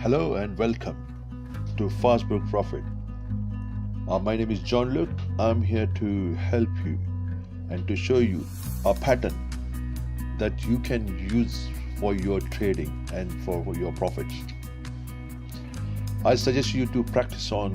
Hello and welcome to Fast Book Profit. My name is John Luke. I'm here to help you and to show you a pattern that you can use for your trading and for your profits. I suggest you to practice on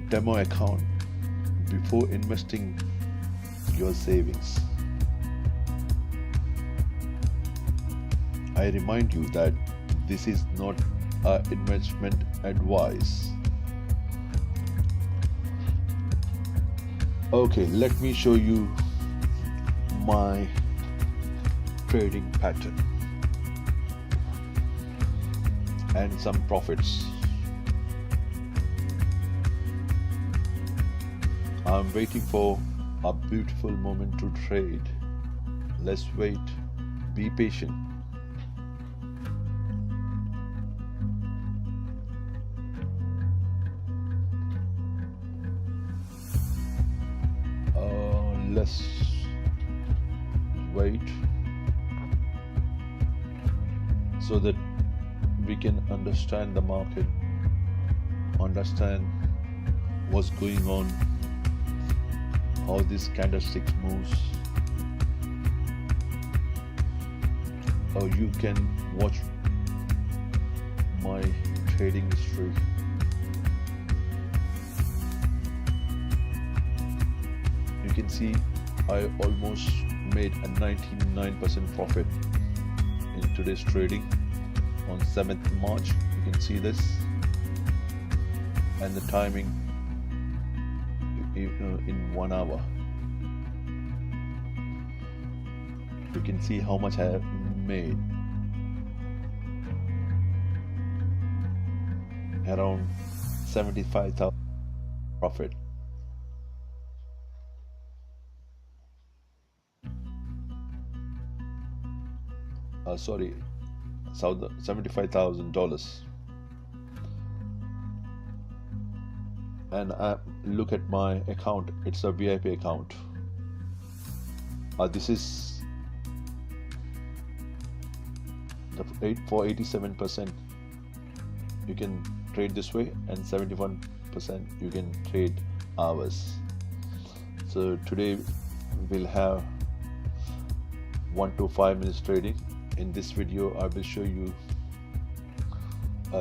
demo account before investing your savings. I remind you that this is not investment advice. Okay, let me show you my trading pattern and some profits. I'm waiting for a beautiful moment to trade. Let's wait. Be patient. Let's wait so that we can understand the market, understand what's going on, how this candlestick moves. Or you can watch my trading history. You can see I almost made a 99% profit in today's trading on 7th March. You can see this, and the timing in 1 hour. You can see how much I have made, around 75,000 profit. $75,000. And look at my account. It's a VIP account. This is for 87%. You can trade this way, and 71% you can trade hours. So today we'll have 1 to 5 minutes trading. In this video I will show you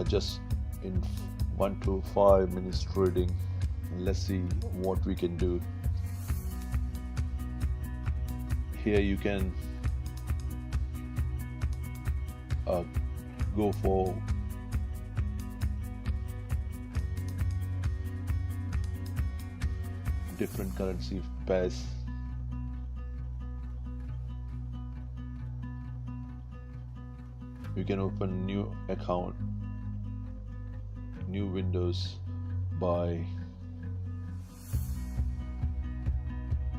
just in 1 to 5 minutes trading. Let's see what we can do. Here you can go for different currency pairs. You can open new account, new windows by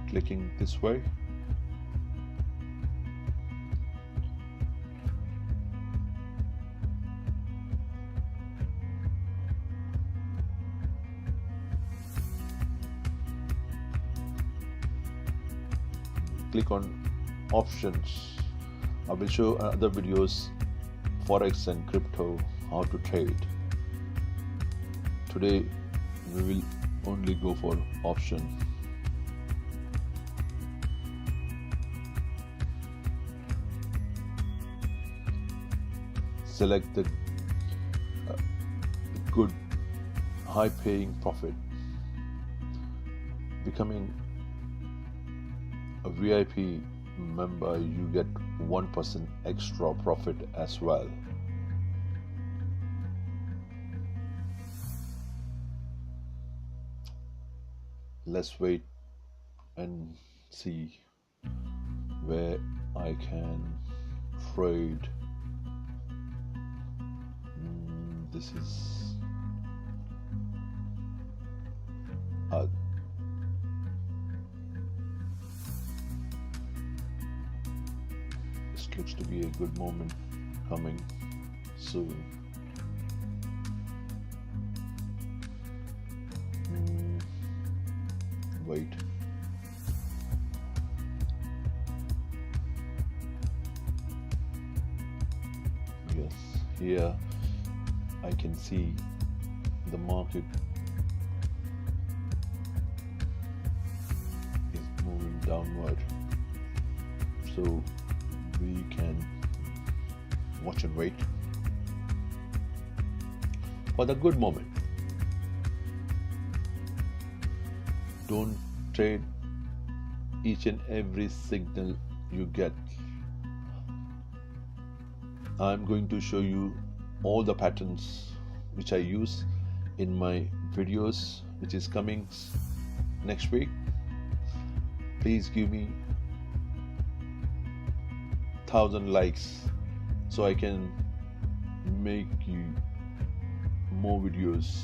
clicking this way. Click on options. I will show other videos, Forex and crypto, how to trade. Today we will only go for option. Select the good high paying profit. Becoming a VIP member, you get 1% extra profit as well. Let's wait and see where I can trade. This is this looks to be a good moment coming soon. Wait. Yes, here I can see the market is moving downward, so we can watch and wait for the good moment. Don't trade each and every signal you get. I'm going to show you all the patterns which I use in my videos, which is coming next week. Please give me 1,000 likes so I can make you more videos.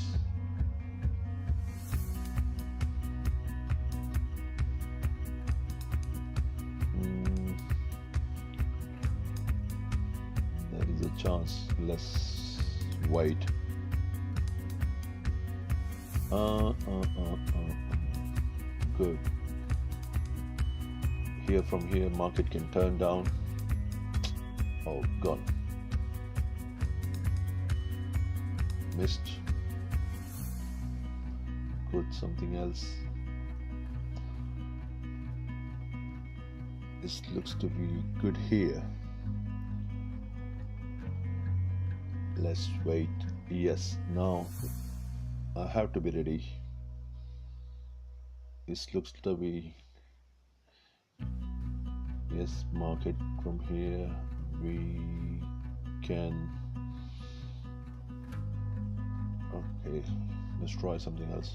There is a chance. Let's wait. Good. From here, market can turn down. Oh, gone. Missed. Good. Something else. This looks to be good here. Let's wait. Yes, now I have to be ready. This looks to be, yes, market from here we can, okay, let's try something else.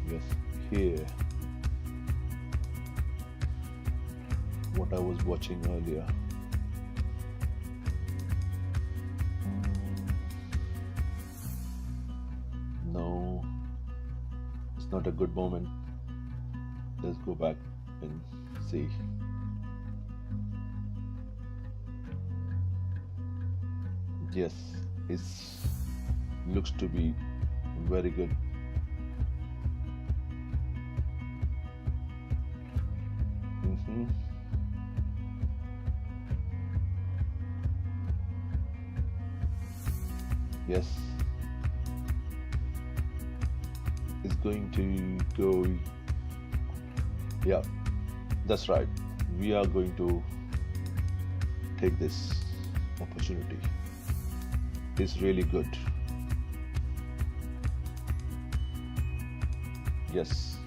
Yes, here, what I was watching earlier. No, it's not a good moment. Let's go back and see. Yes, it looks to be very good. Yes, it's going to go. Yeah, that's right. We are going to take this opportunity. It's really good. Yes,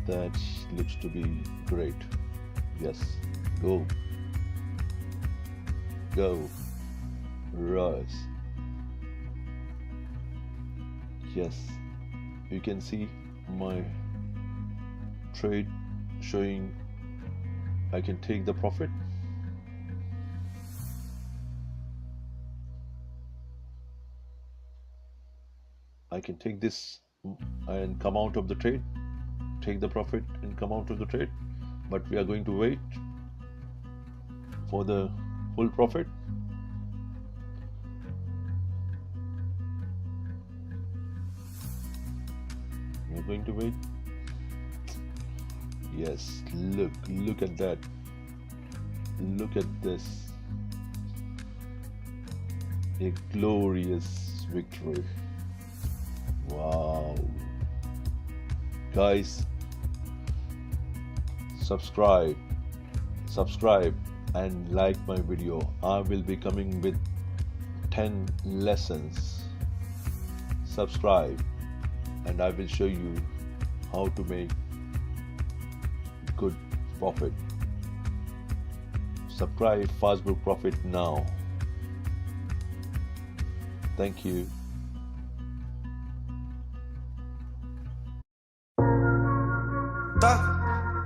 that looks to be great. Yes, go, rise. Yes, you can see my trade showing I can take the profit. I can take this and come out of the trade, take the profit and come out of the trade, but we are going to wait for the full profit. We're going to wait. Yes, look at that. Look at this. A glorious victory. Wow. Guys, subscribe and like my video. I will be coming with 10 lessons. Subscribe and I will show you how to make good profit. Subscribe Fastbook Profit now. Thank you.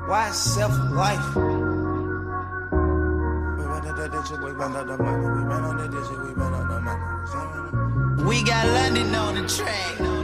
Why self-life? up this shit, we bend up the money. We bend on this shit, we bend up the money. We got London on the track.